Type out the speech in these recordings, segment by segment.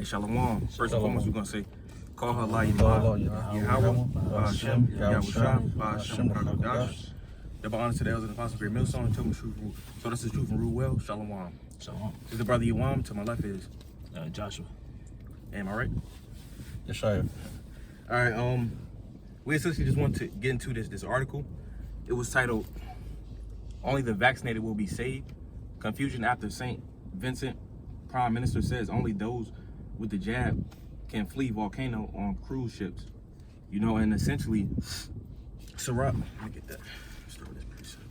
Shalom. First and foremost, we're going to say, call her Allah, Yahweh, Hashem, Yahushua, Hashem, Kakodash. Double honor to the elders and the apostles, great millstone, and tell me truth. So this is truth and rule well. Shalom. Shalom. This is the brother Yawam. To my left is Joshua. Am I right? Yes, I am. All right. We essentially just want to get into this article. It was titled, "Only the Vaccinated Will Be Saved." Confusion after St. Vincent Prime Minister says only those with the jab can flee volcano on cruise ships. You know, and essentially, Sarat, let me get that. Start with this precept.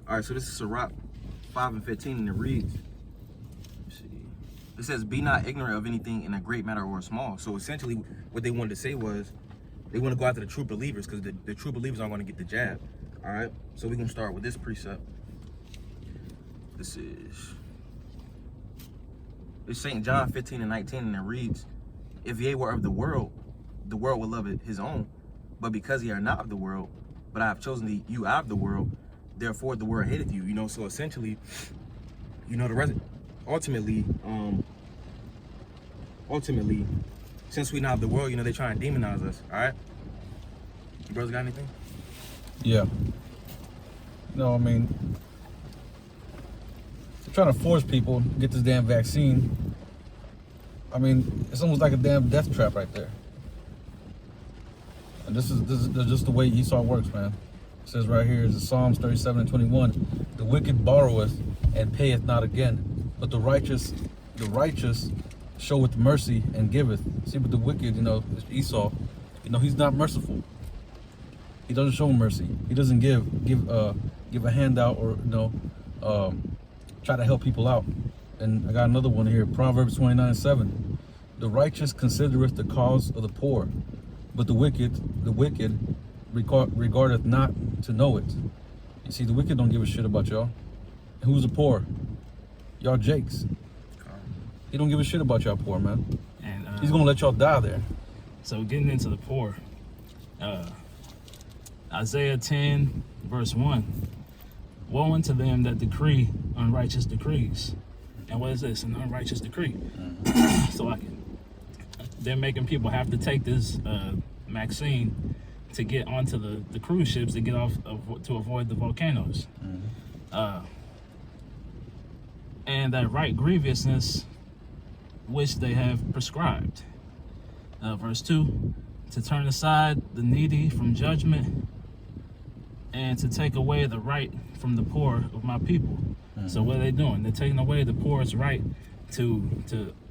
All right, so this is Sirach 5 and 15, and it reads, let's see. It says, "Be not ignorant of anything in a great matter or a small." So essentially, what they wanted to say was, they want to go after the true believers, because the true believers aren't going to get the jab. All right, so we're going to start with this precept. This is St. John 15 and 19, and it reads, "If ye were of the world would love his own. But because ye are not of the world, but I have chosen you out of the world, therefore the world hateth you." You know, so essentially, you know, ultimately, since we not of the world, you know, they try and demonize us. All right, you brothers got anything? Yeah. No, I mean, they're trying to force people to get this damn vaccine. I mean, it's almost like a damn death trap right there. And this is just the way Esau works, man. It says right here is Psalms 37 and 21, "The wicked borroweth and payeth not again, but the righteous showeth mercy and giveth." See, but the wicked, you know, Esau, you know, he's not merciful. He doesn't show mercy. He doesn't give a handout, or, you know, try to help people out. And I got another one here, Proverbs 29 and 7. "The righteous considereth the cause of the poor, but the wicked regardeth not to know it." You see, the wicked don't give a shit about y'all. And who's the poor? Y'all Jakes. He don't give a shit about y'all poor, man. And he's gonna let y'all die there. So getting into the poor, Isaiah 10 verse 1, "Woe unto them that decree unrighteous decrees." And what is this? An unrighteous decree. So they're making people have to take this vaccine to get onto the cruise ships to get off to avoid the volcanoes. And that right grievousness which they have prescribed. Verse 2, "To turn aside the needy from judgment, and to take away the right from the poor of my people." So what are they doing? They're taking away the poor's right to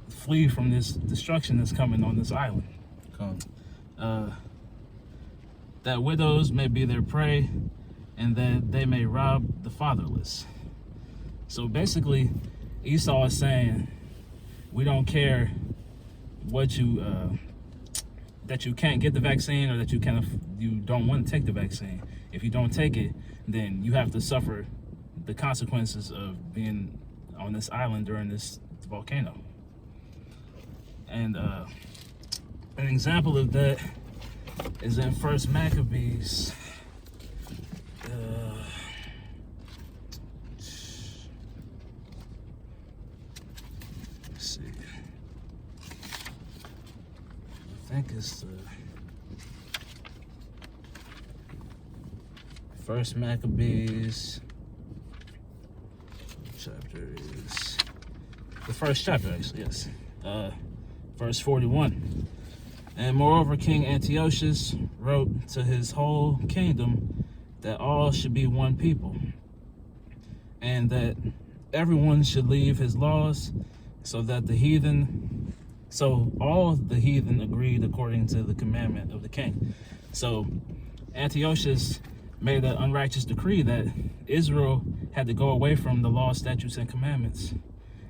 flee from this destruction that's coming on this island. That widows may be their prey, and that they may rob the fatherless. So basically, Esau is saying, we don't care what you that you can't get the vaccine, or that you don't want to take the vaccine. If you don't take it, then you have to suffer the consequences of being on this island during this volcano. And an example of that is in 1 Maccabees. Let's see. I think it's 1 Maccabees chapter is the first chapter, actually, yes. Verse 41. "And moreover, King Antiochus wrote to his whole kingdom that all should be one people, and that everyone should leave his laws, so all the heathen agreed according to the commandment of the king." So Antiochus made an unrighteous decree that Israel had to go away from the law, statutes, and commandments.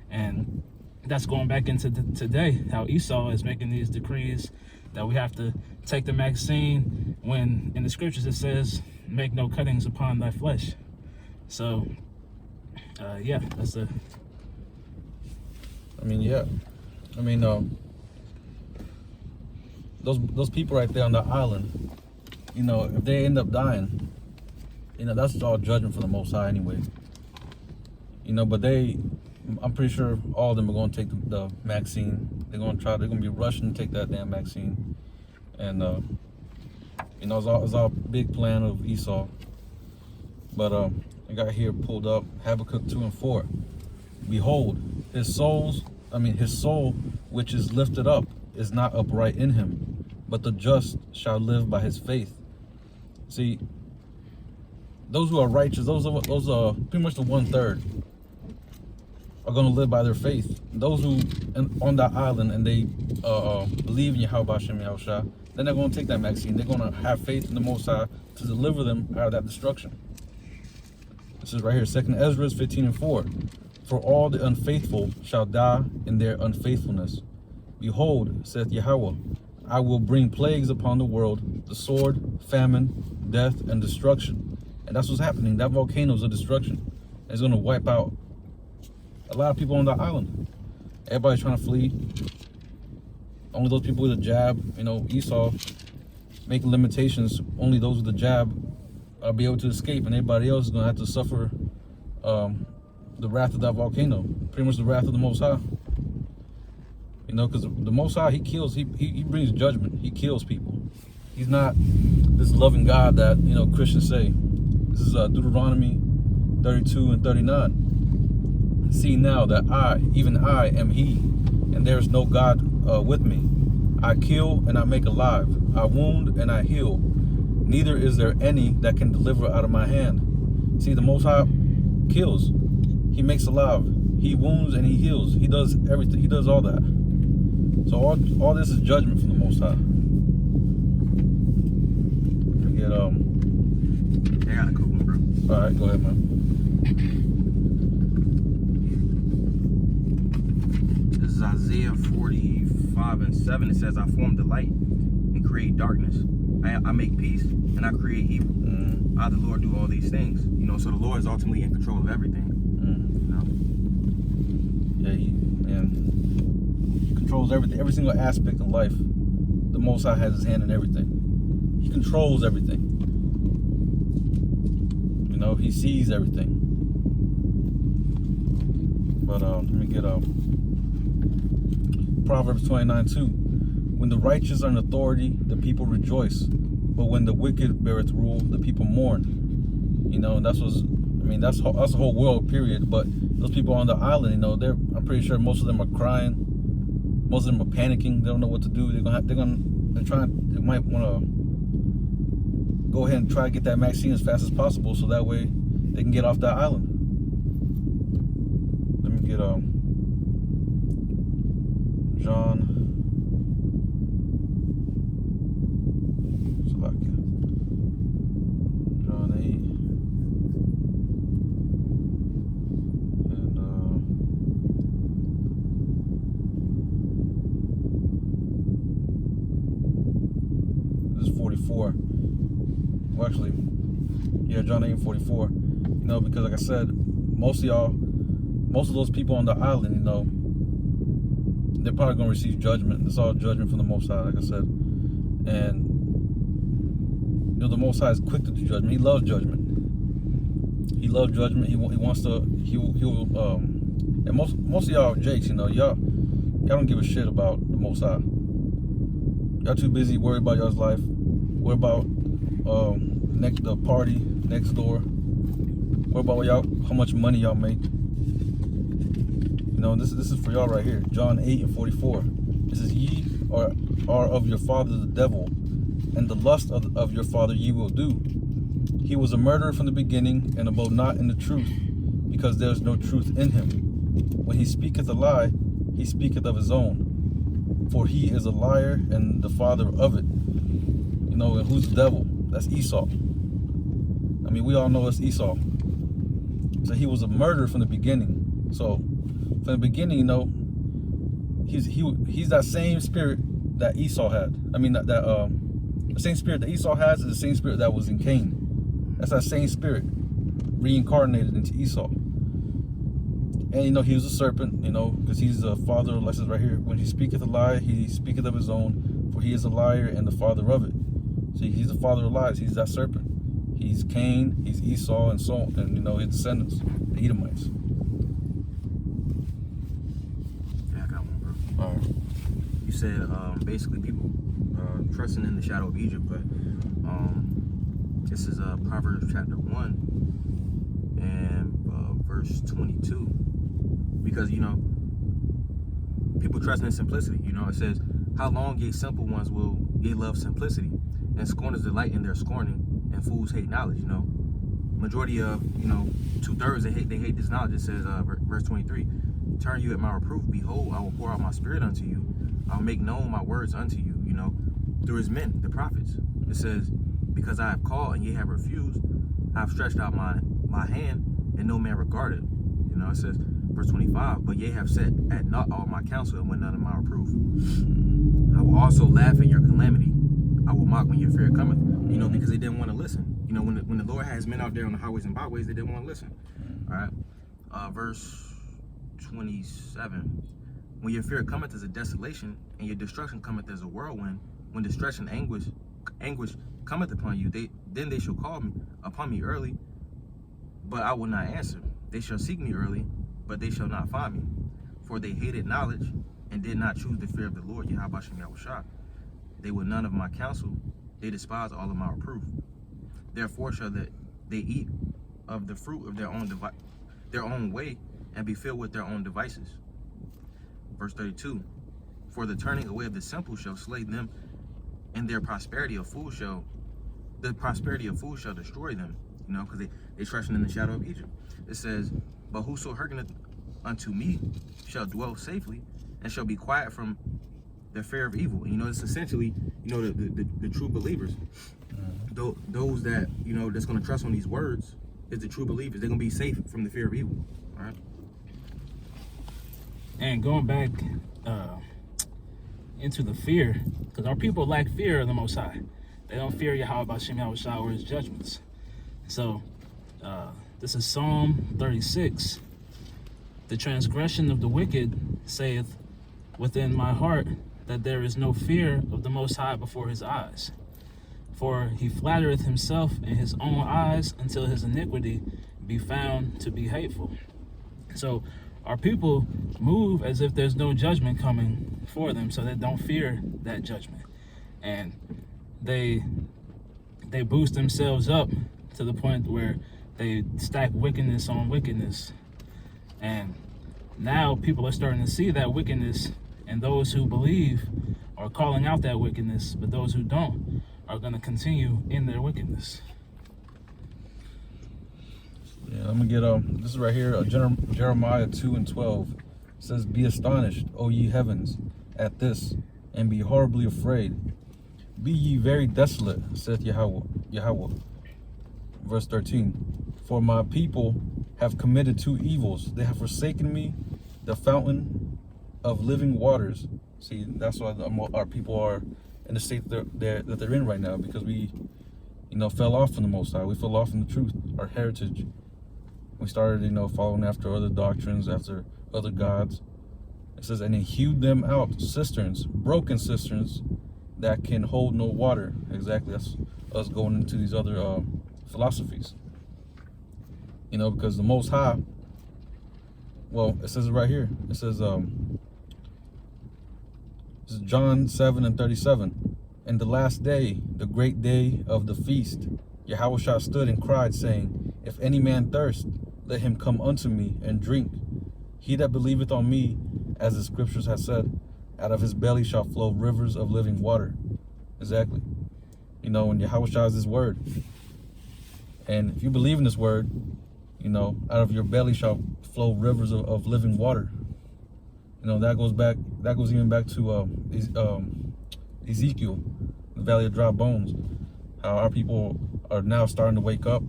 And that's going back into today, how Esau is making these decrees that we have to take the vaccine, when in the scriptures it says, "Make no cuttings upon thy flesh." So, yeah, that's I mean, yeah. I mean, those people right there on the island, you know, if they end up dying, you know, that's all judgment from the Most High anyway. You know, but I'm pretty sure all of them are going to take the vaccine. They're going to be rushing to take that damn vaccine. And, you know, it's all a big plan of Esau. But I got here pulled up Habakkuk 2 and 4. Behold, his soul, which is lifted up, is not upright in him, but the just shall live by his faith. See, those who are righteous, those are pretty much the 1/3, are going to live by their faith. Those who on that island and they believe in Yahweh Hashem Yahushua, then they're going to take that vaccine. They're going to have faith in the Most High to deliver them out of that destruction. This is right here, 2nd Ezra 15 and 4. For all the unfaithful shall die in their unfaithfulness. Behold, saith Yahweh, I will bring plagues upon the world, the sword, famine, death, and destruction. And that's what's happening. That volcano is a destruction. It's going to wipe out a lot of people on the island. Everybody's trying to flee. Only those people with a jab, you know, Esau making limitations. Only those with the jab will be able to escape, and everybody else is going to have to suffer the wrath of that volcano. Pretty much the wrath of the Most High. You know, because the Most High, he kills, he brings judgment. He kills people. He's not this loving God that, you know, Christians say. This is Deuteronomy 32 and 39. See now that I, even I, am he, and there is no God with me. I kill and I make alive. I wound and I heal. Neither is there any that can deliver out of my hand. See, the Most High kills. He makes alive. He wounds and he heals. He does everything. He does all that. So all this is judgment from the Most High. Get I got a cool one, bro. All right, go ahead, man. This is Isaiah 45 and 7. It says, I form the light and create darkness. I make peace and I create evil. I, the Lord, do all these things. You know, so the Lord is ultimately in control of everything. You know? Yeah, he controls everything, every single aspect of life. The Most High has his hand in everything. He controls everything. You know, he sees everything. But let me get Proverbs 29:2. When the righteous are in authority, the people rejoice. But when the wicked beareth rule, the people mourn. You know, that's the whole world, period. But those people on the island, you know, I'm pretty sure most of them are crying. Most of them are panicking. They don't know what to do. They might want to go ahead and try to get that vaccine as fast as possible, so that way they can get off that island. Let me get John. John 8. And this is 44. Well, actually, yeah, John 8 and 44. You know, because like I said, most of those people on the island, you know, they're probably going to receive judgment. It's all judgment from the Most High, like I said. And, you know, the Most High is quick to do judgment. He loves judgment. He loves judgment. He wants to, and most of y'all jakes, you know, y'all don't give a shit about the Most High. Y'all too busy worried about y'all's life. Worried about the party next door. Worried about how much money y'all make. You know, this is for y'all right here. John 8 and 44. It says, ye are of your father the devil, and the lust of your father ye will do. He was a murderer from the beginning, and abode not in the truth, because there is no truth in him. When he speaketh a lie, he speaketh of his own, for he is a liar and the father of it. You know, and who's the devil? That's Esau. I mean, we all know it's Esau. So he was a murderer from the beginning. So from the beginning, you know, he's that same spirit that Esau had. I mean, the same spirit that Esau has is the same spirit that was in Cain. That's that same spirit reincarnated into Esau. And he was a serpent, because he's the father, like it says right here, when he speaketh a lie, he speaketh of his own, for he is a liar and the father of it. See, he's the father of lies. He's that serpent. He's Cain, he's Esau, and so on, and his descendants, the Edomites. Yeah, I got one, bro. All right. You said basically people trusting in the shadow of Egypt, but this is Proverbs chapter 1 and verse 22. Because people trust in simplicity. It says, "How long ye simple ones will ye love simplicity, and scorners delight in their scorning, and fools hate knowledge." Majority of 2/3 they hate this knowledge. It says verse 23, "Turn you at my reproof, behold, I will pour out my spirit unto you. I'll make known my words unto you." Through his men, the prophets. It says, "Because I have called and ye have refused, I have stretched out my hand, and no man regarded." It says verse 25, "But ye have set at naught all my counsel, and went none of my reproof. I will also laugh at your calamity. I will mock when your fear cometh." Because they didn't want to listen. When the Lord has men out there on the highways and byways, they didn't want to listen. All right. Verse 27, "When your fear cometh as a desolation, and your destruction cometh as a whirlwind, when distress and anguish cometh upon you, then they shall call upon me early, but I will not answer. They shall seek me early, but they shall not find me. For they hated knowledge, and did not choose the fear of the Lord, Yahweh Shem Yahushua. They were none of my counsel, they despised all of my reproof. Therefore shall they eat of the fruit of their own way, and be filled with their own devices." Verse 32, "For the turning away of the simple shall slay them, and the prosperity of fools shall destroy them." Because they trusting in the shadow of Egypt. It says, "But whoso hearkeneth unto me shall dwell safely, and shall be quiet from the fear of evil." And it's essentially, the true believers. Those that, that's going to trust on these words is the true believers. They're going to be safe from the fear of evil. All right. And going back into the fear, because our people lack fear of the Most High. They don't fear Yahweh B'Shem Yahushua or his judgments. So this is Psalm 36. "The transgression of the wicked saith within my heart, that there is no fear of the Most High before his eyes. For he flattereth himself in his own eyes, until his iniquity be found to be hateful." So our people move as if there's no judgment coming for them, so they don't fear that judgment. And they boost themselves up to the point where they stack wickedness on wickedness. And now people are starting to see that wickedness, and those who believe are calling out that wickedness, but those who don't are going to continue in their wickedness. Yeah, I'm gonna get this is right here, Jeremiah 2:12. It says, "Be astonished, O ye heavens, at this, and be horribly afraid. Be ye very desolate, saith Yahweh." Verse 13, "For my people have committed two evils. They have forsaken me, the fountain of living waters." See, that's why our people are in the state that they're in right now, because we, fell off from the Most High. We fell off from the truth, our heritage. We started, following after other doctrines, after other gods. It says, "And he hewed them out cisterns, broken cisterns that can hold no water." Exactly, that's us going into these other philosophies. Because the Most High, well, it says it right here. It says, this is John 7:37. "In the last day, the great day of the feast, Yahushua stood and cried, saying, If any man thirst, let him come unto me and drink. He that believeth on me, as the scriptures have said, out of his belly shall flow rivers of living water." Exactly. When Yahushua is his word. And if you believe in this word, out of your belly shall flow rivers of living water. That goes even back to Ezekiel, the valley of dry bones. How our people are now starting to wake up.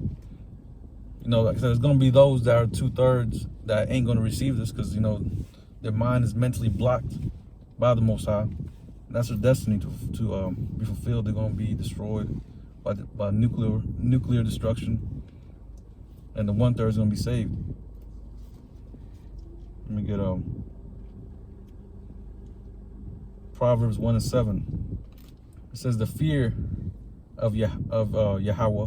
Like I said, there's going to be those that are 2/3 that ain't going to receive this, because their mind is mentally blocked by the Most High. And that's their destiny to be fulfilled. They're going to be destroyed by nuclear destruction, and the 1/3 is going to be saved. Let me get Proverbs 1:7. It says, "The fear of Yahweh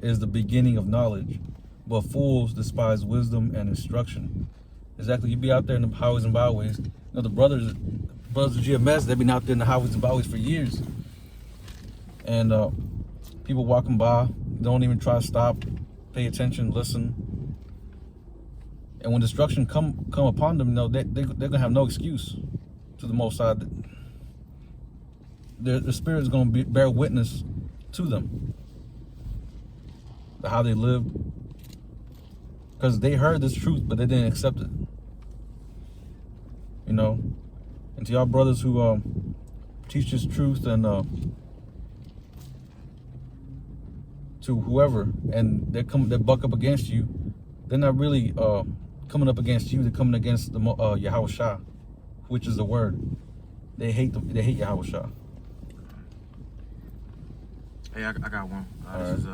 is the beginning of knowledge, but fools despise wisdom and instruction." Exactly. You be out there in the highways and byways. You know, the brothers of GMS, they've been out there in the highways and byways for years. And people walking by don't even try to stop, pay attention, listen. And when destruction come upon them, you know, they're gonna have no excuse to the Most High. Their spirit is gonna bear witness to them, how they lived, because they heard this truth, but they didn't accept it. You know, and to y'all brothers who teach this truth and to whoever, and they buck up against you, they're not really coming up against you. They're coming against the Yahweh Shah, which is the word. They hate them. They hate Yahweh Shah. Hey, I got one. This is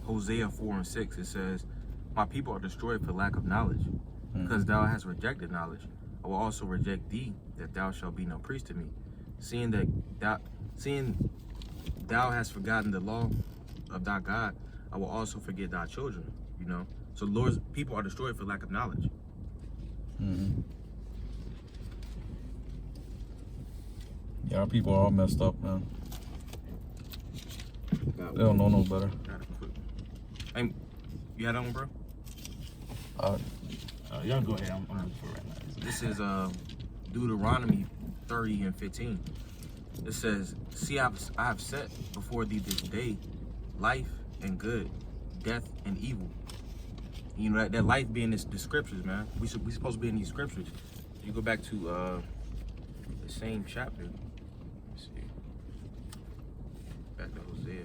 Hosea 4:6. It says, "My people are destroyed for lack of knowledge, because thou hast rejected knowledge. I will also reject thee, that thou shalt be no priest to me. Seeing thou hast forgotten the law of thy God, I will also forget thy children." You know, so Lord's people are destroyed for lack of knowledge. Mm-hmm. Yeah, our people are all messed up, man. They don't know no better. Hey, you had that one, bro? Y'all go ahead. I'm looking for it right now. This is Deuteronomy 30:15. It says, "See, I have set before thee this day life and good, death and evil." You know, that life being the scriptures, man. We supposed to be in these scriptures. You go back to the same chapter. Let's see. Back to Hosea.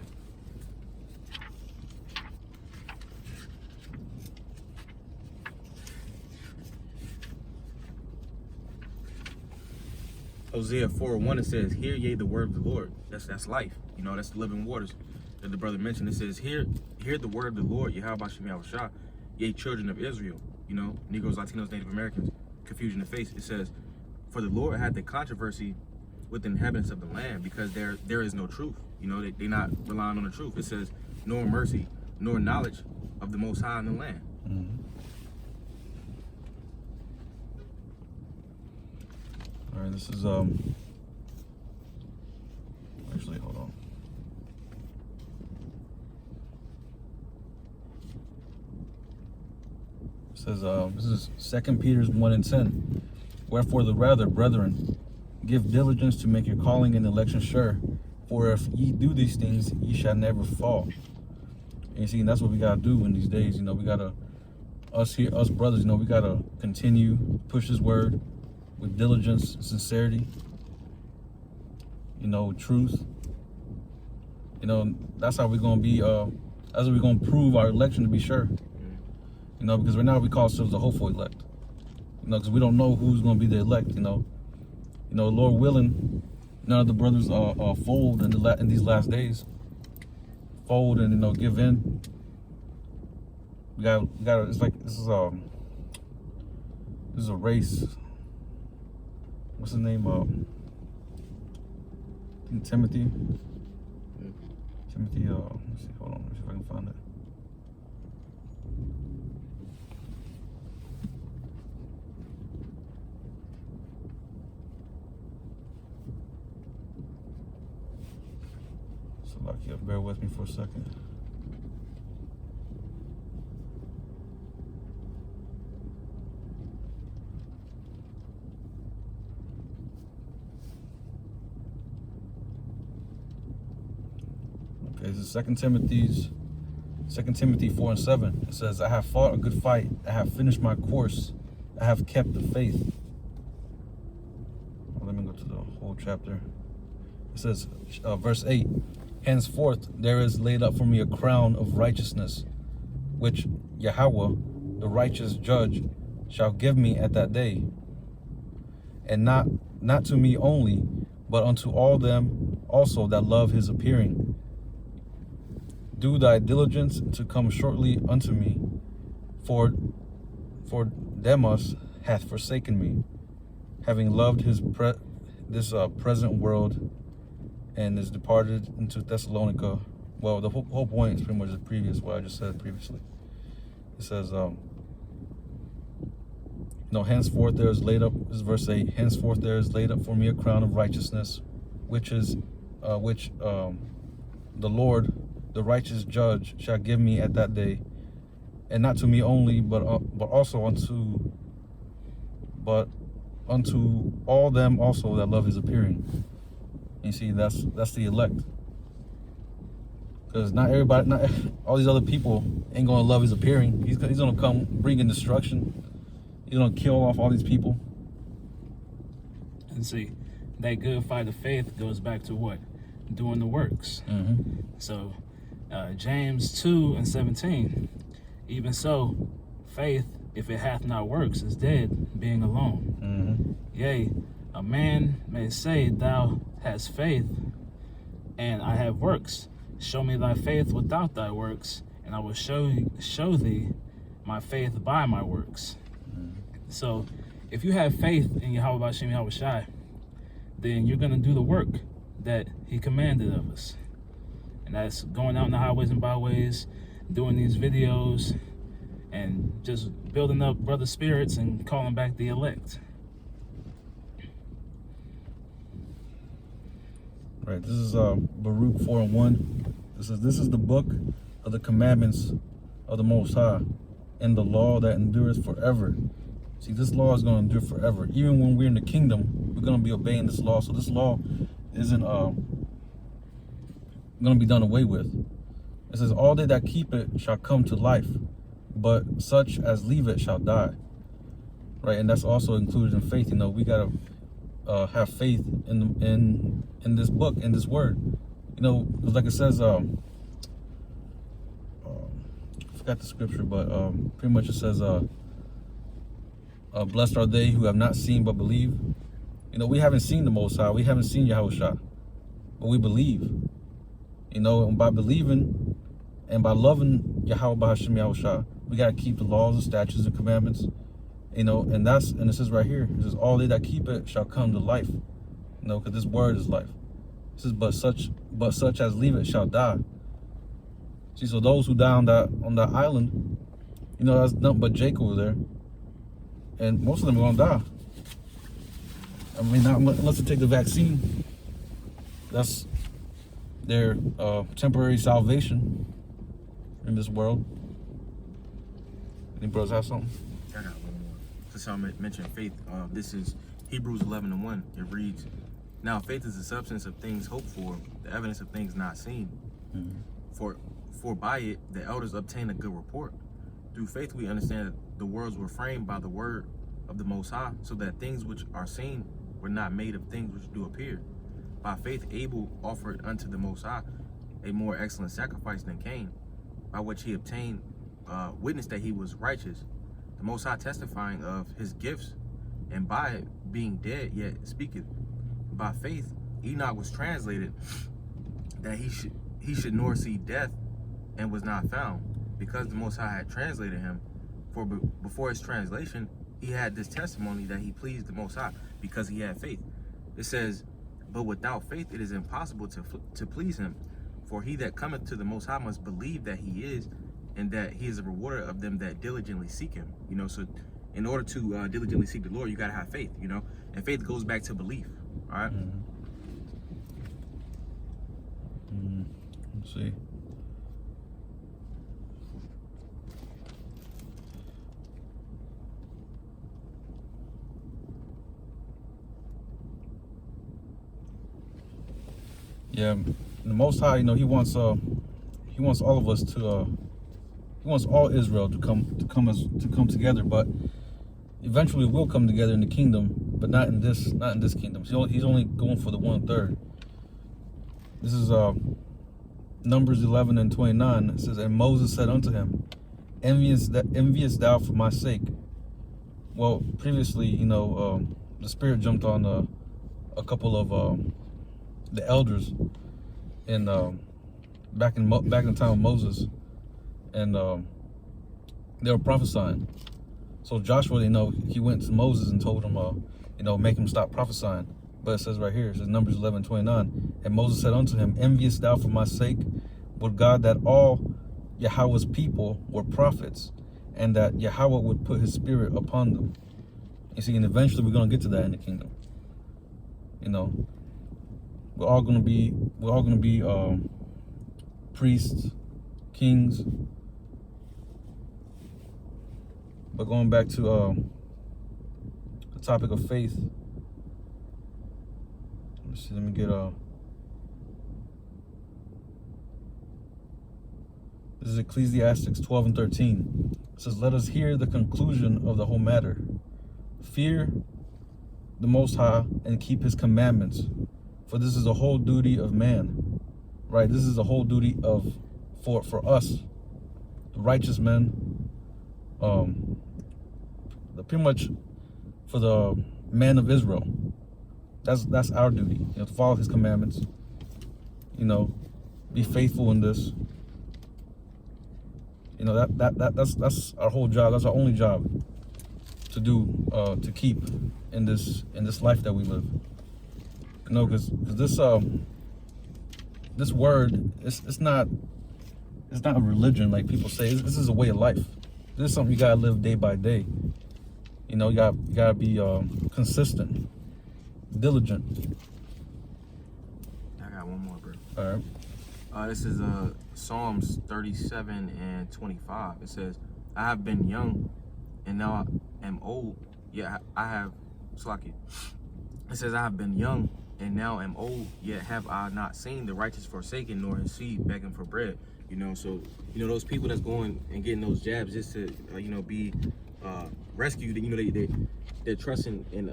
Hosea 4:1, it says, "Hear ye the word of the Lord." That's life. You know, that's the living waters that the brother mentioned. It says, hear the word of the Lord, Yahweh Shah, ye children of Israel. You know, Negroes, Latinos, Native Americans, confusion of face. It says, "For the Lord had the controversy with the inhabitants of the land, because there is no truth." You know, they're not relying on the truth. It says, "Nor mercy, nor knowledge of the Most High in the land." Mm-hmm. All right, this is actually, hold on. It says this is 2 Peter 1:10. "Wherefore the rather, brethren, give diligence to make your calling and election sure, for if ye do these things, ye shall never fall." And you see, and that's what we gotta do in these days. You know, we gotta us brothers. You know, we gotta continue push His word with diligence, sincerity, you know, truth. You know, that's how we're gonna be. That's how we're gonna prove our election to be sure. You know, because right now we call ourselves the hopeful elect. You know, because we don't know who's gonna be the elect. You know, Lord willing, none of the brothers fold in these last days. Fold and give in. We got. It's like this is a race. What's his name? Timothy. Timothy. Let's see. Hold on. Let's see if I can find it. So, bear with me for a second. Okay, this is 2 Timothy 4:7. It says, "I have fought a good fight. I have finished my course. I have kept the faith." Well, let me go to the whole chapter. It says, verse 8, "Henceforth there is laid up for me a crown of righteousness, which Yahweh, the righteous judge, shall give me at that day. And not to me only, but unto all them also that love his appearing. Do thy diligence to come shortly unto me, for Demas hath forsaken me, having loved this present world, and is departed into Thessalonica. Well, the whole point is pretty much the previous, what I just said previously. It says, henceforth there is laid up, this is verse 8, henceforth there is laid up for me a crown of righteousness, which the Lord, the righteous judge, shall give me at that day, and not to me only, but also unto all them also that love his appearing. You see, that's the elect. Because not everybody, not all these other people ain't gonna love his appearing. He's gonna come bringing destruction. He's gonna kill off all these people. And see, that good fight of faith goes back to what? Doing the works. Mm-hmm. So, James 2:17, even so, faith, if it hath not works, is dead, being alone. Mm-hmm. Yea, a man may say, thou hast faith, and I have works. Show me thy faith without thy works, and I will show thee my faith by my works. Mm-hmm. So, if you have faith in Yahweh B'Shem Yahweh Shai, then you're going to do the work that he commanded of us. And that's going out in the highways and byways, doing these videos, and just building up brother spirits and calling back the elect. Right, this is Baruch 4:1. This is the book of the commandments of the Most High, and the law that endureth forever. See, this law is going to endure forever. Even when we're in the kingdom, we're going to be obeying this law. So this law isn't going to be done away with. It says, all they that keep it shall come to life, but such as leave it shall die. Right, and that's also included in faith. We got to have faith in this book, in this word. Because like it says, I forgot the scripture, but pretty much it says, blessed are they who have not seen but believe. We haven't seen the Most High, we haven't seen Yahushua, but we believe. And by believing and by loving Yahweh B'Hashem Yahushua, we got to keep the laws and statutes and commandments. And it says right here, it says, all they that keep it shall come to life. Because this word is life. It says, but such as leave it shall die. See, so those who die on that island, that's nothing but Jacob over there. And most of them are gonna die. I mean, not unless they take the vaccine. That's their temporary salvation in this world. Any brothers have something? I got one more. Since I mentioned faith, this is Hebrews 11:1. It reads, now faith is the substance of things hoped for, the evidence of things not seen. Mm-hmm. For by it the elders obtain a good report. Through faith we understand that the worlds were framed by the word of the Most High, so that things which are seen were not made of things which do appear. By faith Abel offered unto the Most High a more excellent sacrifice than Cain, by which he obtained witness that he was righteous, the Most High testifying of his gifts, and by it being dead yet speaketh. By faith Enoch was translated that he should nor see death, and was not found, because the Most High had translated him. For before his translation, he had this testimony that he pleased the Most High, because he had faith. It says, but without faith it is impossible to please him. For he that cometh to the Most High must believe that he is, and that he is a rewarder of them that diligently seek him. So in order to diligently seek the Lord, you got to have faith, and faith goes back to belief. All right. Let's see. Yeah, the Most High, he wants all of us to, he wants all Israel to come together, but eventually we'll come together in the kingdom, but not in this kingdom. He's only going for the 1/3. This is Numbers 11:29. It says, and Moses said unto him, envious thou for my sake? Well, previously, the Spirit jumped on a couple of the elders in back in the time of Moses, and they were prophesying. So Joshua, you know, he went to Moses and told him, you know, make him stop prophesying. But it says right here, it says Numbers 11:29, and Moses said unto him, envious thou for my sake? Would God that all Yahweh's people were prophets, and that Yahweh would put his spirit upon them. You see, and eventually we're going to get to that in the kingdom. You know, we're all going to be priests, kings. But going back to the topic of faith, let me get this is Ecclesiastes 12:13. It says, let us hear the conclusion of the whole matter. Fear the Most High and keep his commandments, for this is the whole duty of man. Right? This is the whole duty of for us, the righteous men, pretty much for the man of Israel. That's our duty, you know, to follow his commandments, you know, be faithful in this. You know, that's our whole job. That's our only job to do, to keep in this life that we live. You know, because this word, it's not a religion like people say. This is a way of life. This is something you gotta live day by day. You know, you gotta be consistent, diligent. I got one more, bro. All right. This is Psalms 37:25. It says, I have been young and now I am old, yet I have, Slaki. It says, I have been young and now am old, yet have I not seen the righteous forsaken, nor his seed begging for bread. You know, so, you know, those people that's going and getting those jabs just to, you know, be rescued, you know, they're trusting in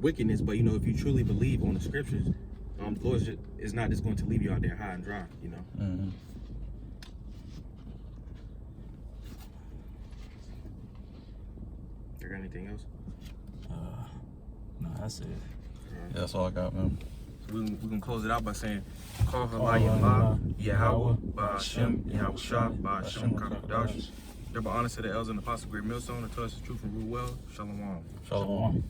wickedness. But, you know, if you truly believe on the scriptures, the Lord is not just going to leave you out there high and dry, you know. Mm-hmm. You got anything else? No, that's it. Yeah, that's all I got, man. So we can close it out by saying, Call Halayim Yahweh, Ba'Shem, Yahweh Shah, Ba'Shem Kakadash. Double honor to the elders and the apostle, great millstone, and tell us the truth and rule well. Shalom. Shalom.